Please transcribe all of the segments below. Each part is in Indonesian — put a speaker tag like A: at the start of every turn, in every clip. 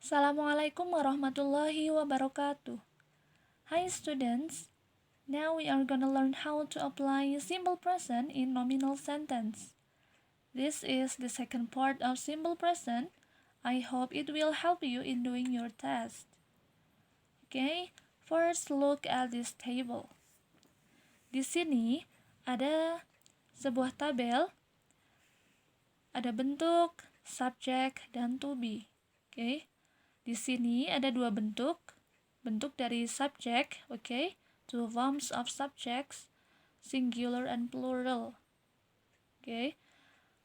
A: Assalamualaikum warahmatullahi wabarakatuh. Hi students, now we are gonna learn how to apply simple present in nominal sentence. This is the second part of simple present. I hope it will help you in doing your test. Okay, first look at this table. Di sini ada sebuah tabel, ada bentuk, subject, dan to be. Okay. Di sini ada dua bentuk dari subject, okay? Two forms of subjects, singular and plural. Okay?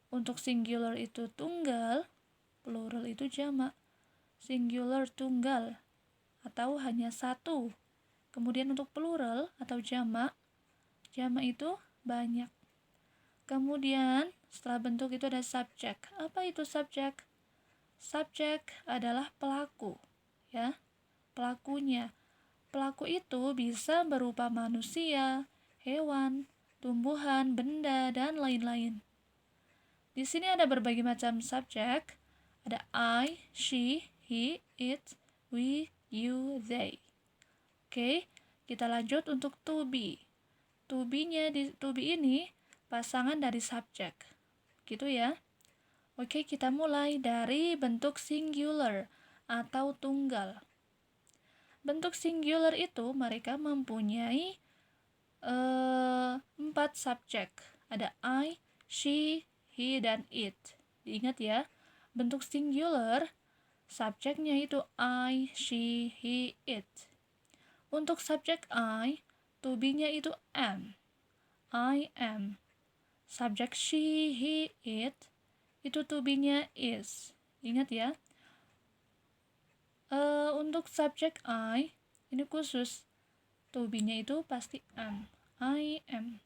A: Untuk singular itu tunggal, plural itu jamak. Singular tunggal atau hanya satu. Kemudian untuk plural atau jamak itu banyak. Kemudian setelah bentuk itu ada subject. Apa itu subject? Subjek adalah pelaku, ya, pelakunya. Pelaku itu bisa berupa manusia, hewan, tumbuhan, benda, dan lain-lain. Di sini ada berbagai macam subjek. Ada I, she, he, it, we, you, they. Oke, kita lanjut untuk to be. To be ini pasangan dari subjek. Gitu ya. Oke, kita mulai dari bentuk singular atau tunggal. Bentuk singular itu mereka mempunyai 4 subjek. Ada I, she, he, dan it. Diingat ya, bentuk singular subjeknya itu I, she, he, it. Untuk subjek I, to be-nya itu am. I am. Subjek she, he, it itu to be-nya is. Ingat ya. Untuk subjek I, ini khusus. To be-nya itu pasti am. I am.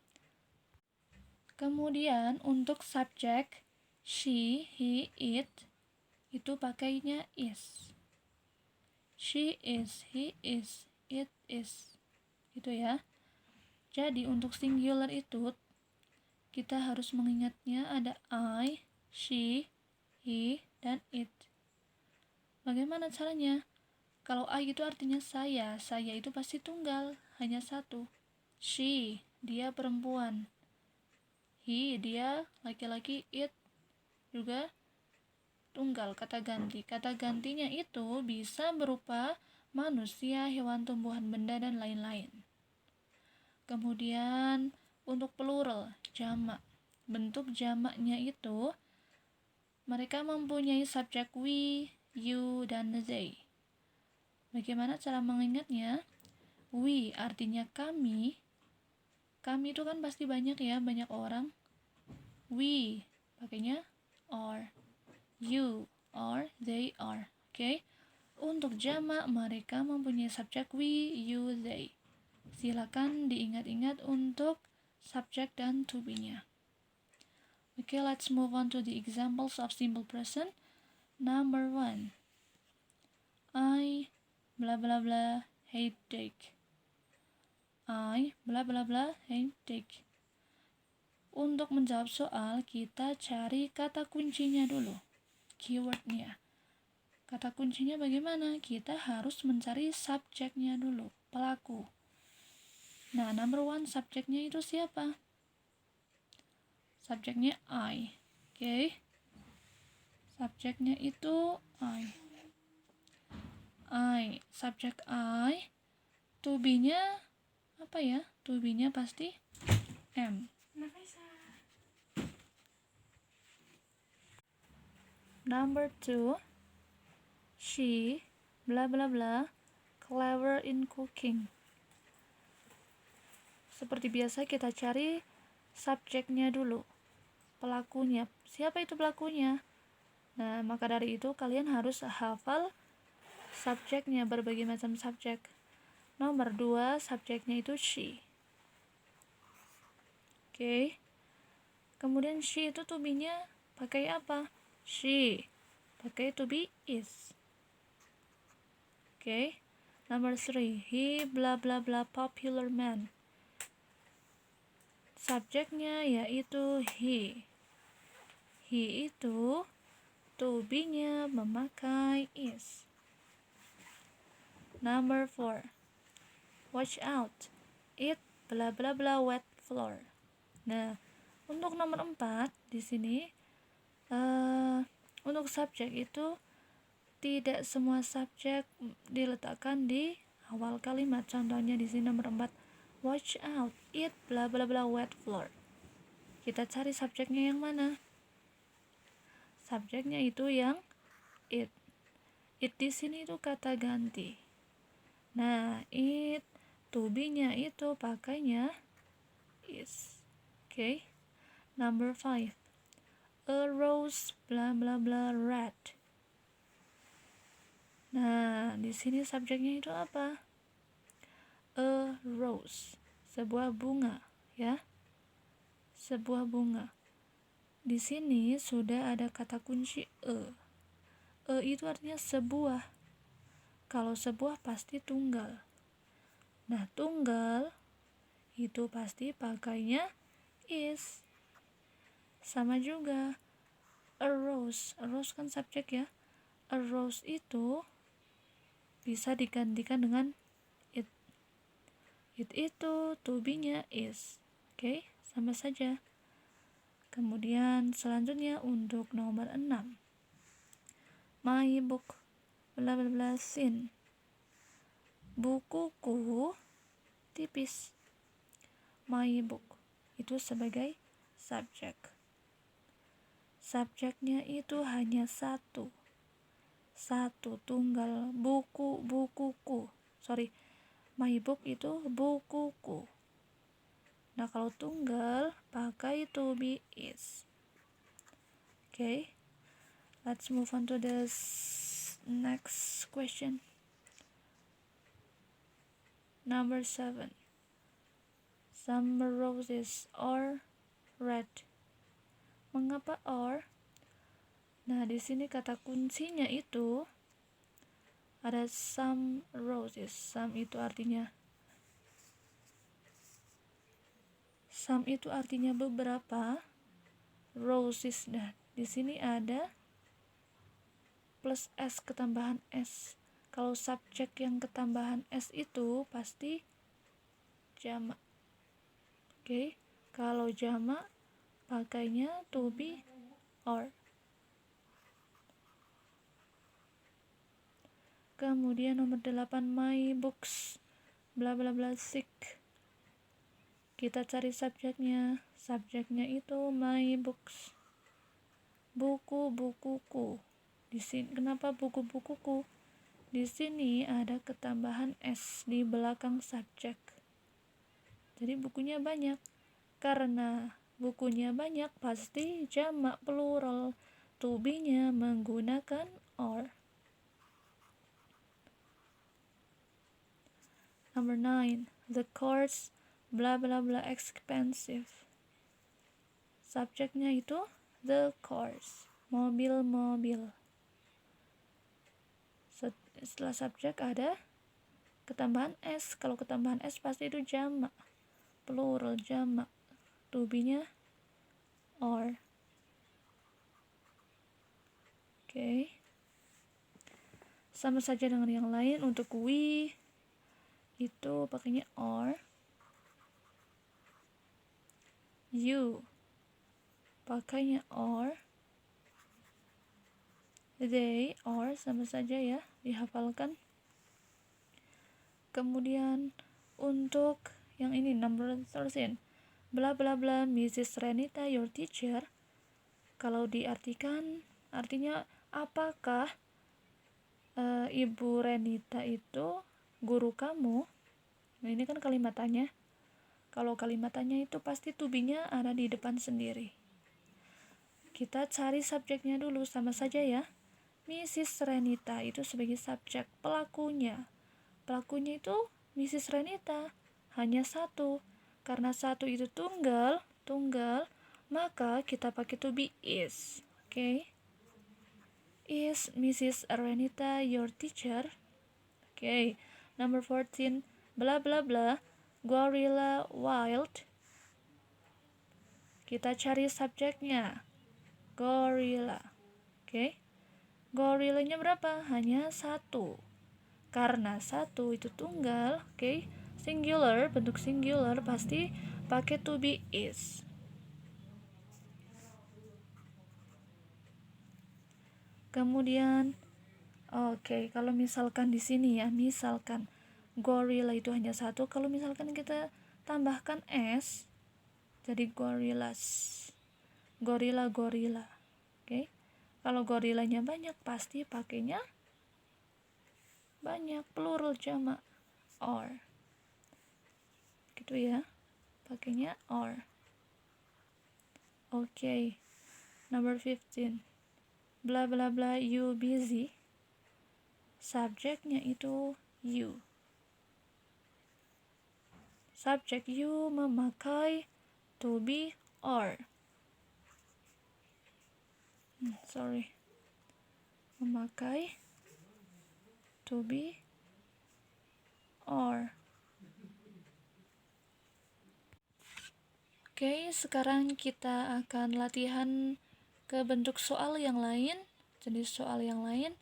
A: Kemudian untuk subjek she, he, it, itu pakainya is. She is, he is, it is. Gitu ya. Jadi untuk singular itu, kita harus mengingatnya ada I, she, he, dan it. Bagaimana caranya? Kalau I itu artinya saya itu pasti tunggal, hanya satu. She, dia perempuan. He, dia laki-laki, it juga tunggal, kata ganti. Kata gantinya itu bisa berupa manusia, hewan, tumbuhan, benda, dan lain-lain. Kemudian untuk plural, jamak. Bentuk jamaknya itu mereka mempunyai subjek we, you, dan they. Bagaimana cara mengingatnya? We artinya kami. Kami itu kan pasti banyak ya, banyak orang. We pakainya are. You are, they are. Oke. Untuk jamak mereka mempunyai subjek we, you, they. Silakan diingat-ingat untuk subjek dan to be-nya. Okay, let's move on to the examples of simple present. Number 1. I blah blah blah headache. I blah blah blah headache. Untuk menjawab soal, kita cari kata kuncinya dulu. Keywordnya. Kata kuncinya bagaimana? Kita harus mencari subjeknya dulu, pelaku. Nah, number 1 subjeknya itu siapa? Subjeknya I. Oke. Subjeknya itu I. I. Subjek I. To be-nya apa ya? To be-nya pasti am. Number 2. She blah blah blah clever in cooking. Seperti biasa kita cari subjeknya dulu, pelakunya. Siapa itu pelakunya? Nah, maka dari itu kalian harus hafal subjeknya, berbagai macam subjek. Nomor 2, subjeknya itu she. Oke. Kemudian she itu to be-nya pakai apa? She. Pakai to be is. Oke. Nomor 3, he blah blah blah popular man. Subjeknya yaitu he. He itu to be-nya memakai is. Number 4. Watch out. It bla bla bla wet floor. Nah, untuk nomor 4 di sini untuk subjek itu tidak semua subjek diletakkan di awal kalimat. Contohnya di sini nomor 4. Watch out. It bla bla bla wet floor. Kita cari subjeknya yang mana? Subjeknya itu yang it. It di sini itu kata ganti. Nah, it to be-nya itu pakainya is. Okay. Number 5. A rose bla bla bla red. Nah, di sini subjeknya itu apa? A rose, sebuah bunga, ya. Sebuah bunga. Di sini sudah ada kata kunci e. E itu artinya sebuah. Kalau sebuah pasti tunggal. Nah, tunggal itu pasti pakainya is. Sama juga a rose. A rose kan subjek ya. A rose itu bisa digantikan dengan it. It itu to be-nya is. Oke, sama saja. Kemudian selanjutnya untuk nomor 6. My book bla bla bla thin. Bukuku tipis. My book itu sebagai subjek. Subjeknya itu hanya satu tunggal. Bukuku. My book itu bukuku. Nah, kalau tunggal pakai to be is. Okay, let's move on to the next question. Number 7. Some roses are red. Mengapa are? Nah, di sini kata kuncinya itu ada some roses. Some itu artinya beberapa. Roses. Nah, di sini ada plus s, ketambahan s. Kalau subjek yang ketambahan s itu pasti jamak. Oke, kalau jamak pakainya to be or. Kemudian nomor 8, my books bla bla bla sick. Kita cari subjeknya. Subjeknya itu my books. Buku-bukuku. Di sini kenapa buku-bukuku? Di sini ada ketambahan s di belakang subjek. Jadi bukunya banyak. Karena bukunya banyak pasti jamak plural. To be-nya menggunakan or. Number 9. The cars bla bla bla expensive. Subjeknya itu the cars. Mobil-mobil. Setelah subjek ada ketambahan s. Kalau ketambahan s pasti itu jamak. Plural jamak. To be-nya or. Oke. Sama saja dengan yang lain. Untuk we itu pakainya or. You pakainya or. They or, sama saja ya, dihafalkan. Kemudian untuk yang ini number 13, bla bla bla Mrs. Renita your teacher. Kalau diartikan artinya apakah Ibu Renita itu guru kamu? Nah, ini kan kalimat tanya. Kalau kalimat tanya itu pasti to be-nya ada di depan sendiri. Kita cari subjeknya dulu, sama saja ya. Mrs. Renita itu sebagai subjek. Pelakunya itu Mrs. Renita, hanya satu. Karena satu itu tunggal, maka kita pakai to be is. Oke. Is Mrs. Renita your teacher? Oke. Number 14, bla bla bla gorilla wild. Kita cari subjeknya. Gorilla. Oke. Gorillanya berapa? Hanya satu. Karena satu itu tunggal, oke? Singular, bentuk singular pasti pakai to be is. Kemudian oke, kalau misalkan di sini ya, misalkan gorilla itu hanya satu, kalau misalkan kita tambahkan s jadi gorillas. Gorilla. Oke. Kalau gorilanya banyak pasti pakainya banyak, plural jamak or. Gitu ya. Pakainya or. Oke. Number 15. Bla bla bla you busy. Subjeknya itu you. Subjek you memakai to be or. Memakai to be or. Oke, sekarang kita akan latihan ke bentuk soal yang lain, jenis soal yang lain.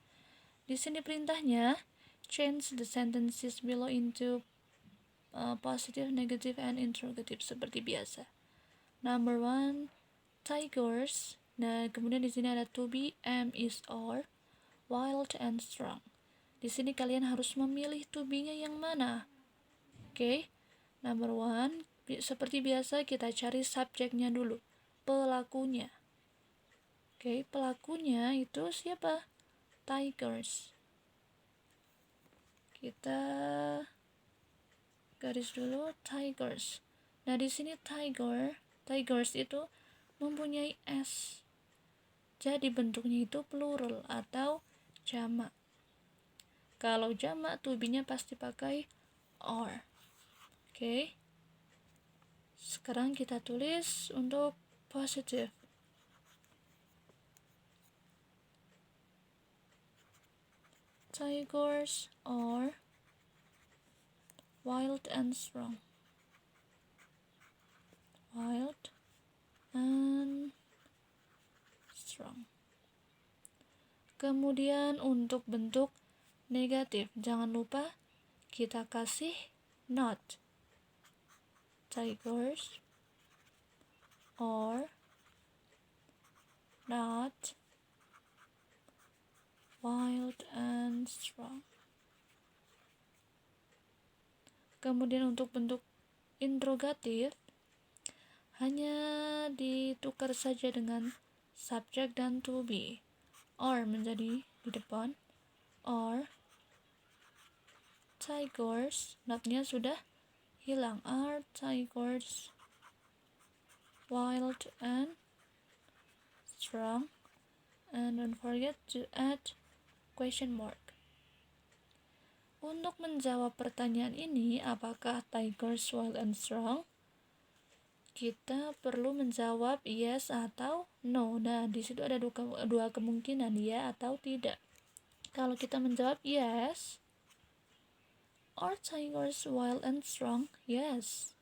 A: Di sini perintahnya change the sentences below into positive, negative, and interrogative seperti biasa. Number 1, tigers. Nah, kemudian di sini ada to be, am, is, or, wild, and strong. Di sini kalian harus memilih to be-nya yang mana. Oke. Number 1, seperti biasa kita cari subjeknya dulu, pelakunya. Oke, pelakunya itu siapa? Tigers. Kita garis dulu tigers. Nah, di sini tigers itu mempunyai s. Jadi bentuknya itu plural atau jamak. Kalau jamak to be-nya pasti pakai or. Oke. Sekarang kita tulis untuk positive. Tigers are wild and strong. Wild and strong. Kemudian untuk bentuk negatif, jangan lupa kita kasih not. Tigers are not wild and strong. Kemudian untuk bentuk interrogatif hanya ditukar saja dengan subjek dan to be. Or menjadi di depan. Or tigers, not-nya sudah hilang. Are tigers wild and strong? And don't forget to add question mark. Untuk menjawab pertanyaan ini, apakah tigers wild and strong? Kita perlu menjawab yes atau no. Nah, di situ ada dua kemungkinan, ya atau tidak. Kalau kita menjawab yes, are tigers wild and strong? Yes.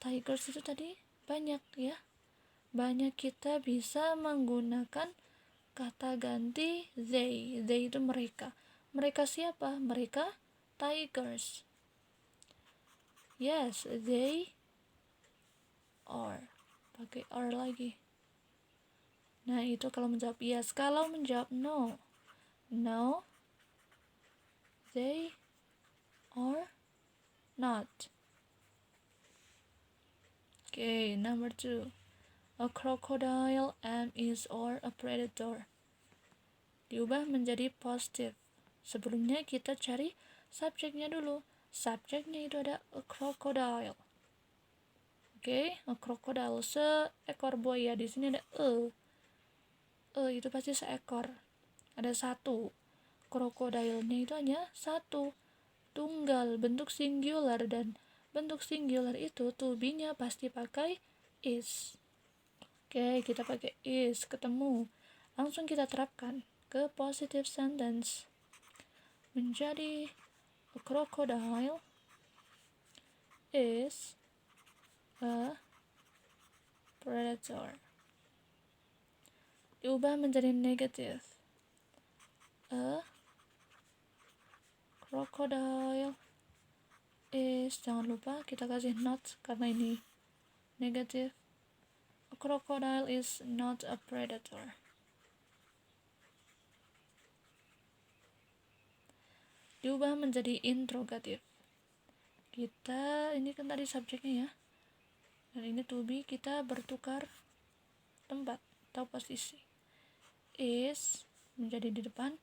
A: Tigers itu tadi banyak ya. Banyak, kita bisa menggunakan kata ganti they. They itu mereka. Mereka siapa? Mereka tigers. Yes, they are. Pakai are lagi. Nah, itu kalau menjawab yes. Kalau menjawab no, they are not. Okay, number 2. A crocodile, am, is, or a predator. Diubah menjadi positive. Sebelumnya kita cari subjeknya dulu. Subjeknya itu ada a crocodile. Oke, a crocodile, seekor buaya. Di sini ada itu pasti seekor. Ada satu. Crocodile-nya itu hanya satu. Tunggal, bentuk singular, dan bentuk singular itu to be-nya pasti pakai is. Oke, kita pakai is, ketemu. Langsung kita terapkan ke positive sentence. Menjadi a crocodile is a predator. Diubah menjadi negative. A crocodile is, jangan lupa kita kasih not karena ini negatif. A crocodile is not a predator. Diubah menjadi interrogatif. Kita, ini kan tadi subjeknya ya, dan ini to be, kita bertukar tempat atau posisi. Is menjadi di depan,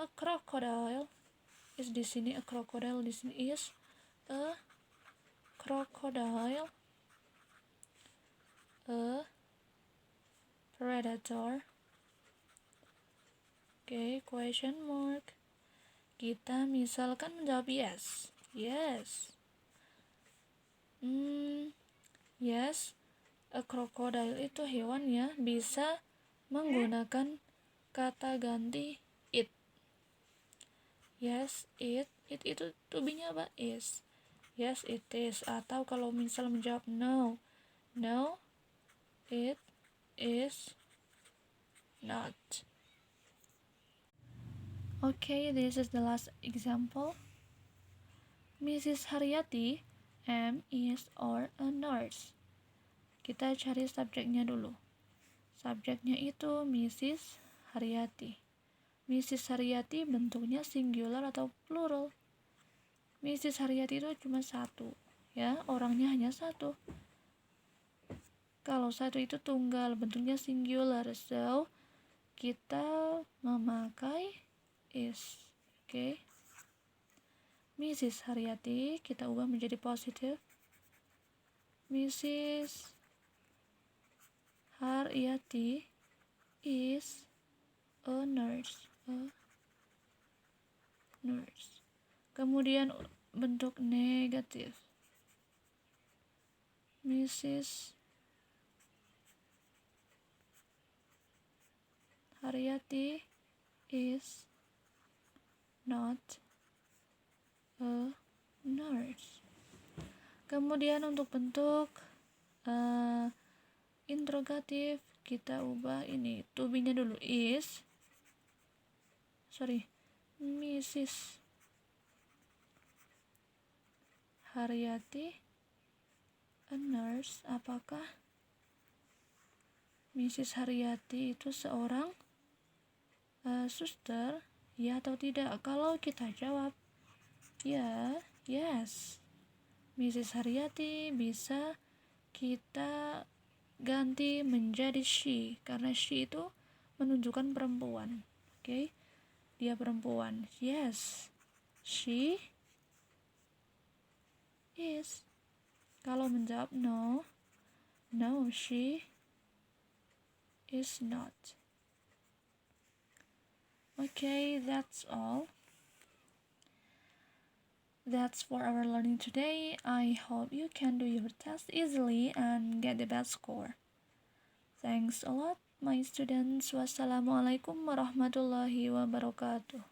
A: a crocodile is di sini, a crocodile di sini, is a crocodile a predator. Oke, question mark. Kita misalkan menjawab yes. Yes. Yes, a crocodile itu hewan ya, bisa menggunakan kata ganti it. Yes, it itu to be-nya apa? Is. Yes, it is. Atau kalau misal menjawab no, it is not. Okay, this is the last example. Mrs. Haryati M is or a nurse. Kita cari subjeknya dulu. Subjeknya itu Mrs. Haryati. Mrs. Haryati bentuknya singular atau plural. Mrs. Haryati itu cuma satu, ya, orangnya hanya satu. Kalau satu itu tunggal, bentuknya singular, so kita memakai is. Oke. Mrs. Haryati kita ubah menjadi positif. Mrs. Haryati is a nurse. Kemudian bentuk negatif. Mrs. Haryati is not a nurse. Kemudian untuk bentuk interrogatif kita ubah ini to be-nya dulu is. Mrs. Haryati a nurse. Apakah Mrs. Haryati itu seorang suster? Ya atau tidak? Kalau kita jawab ya, yes, Mrs. Haryati bisa kita ganti menjadi she, karena she itu menunjukkan perempuan. Oke, dia perempuan. Yes, she is. Kalau menjawab no, she is not. Okay, that's all. That's for our learning today. I hope you can do your test easily and get the best score. Thanks a lot, my students. Wassalamualaikum warahmatullahi wabarakatuh.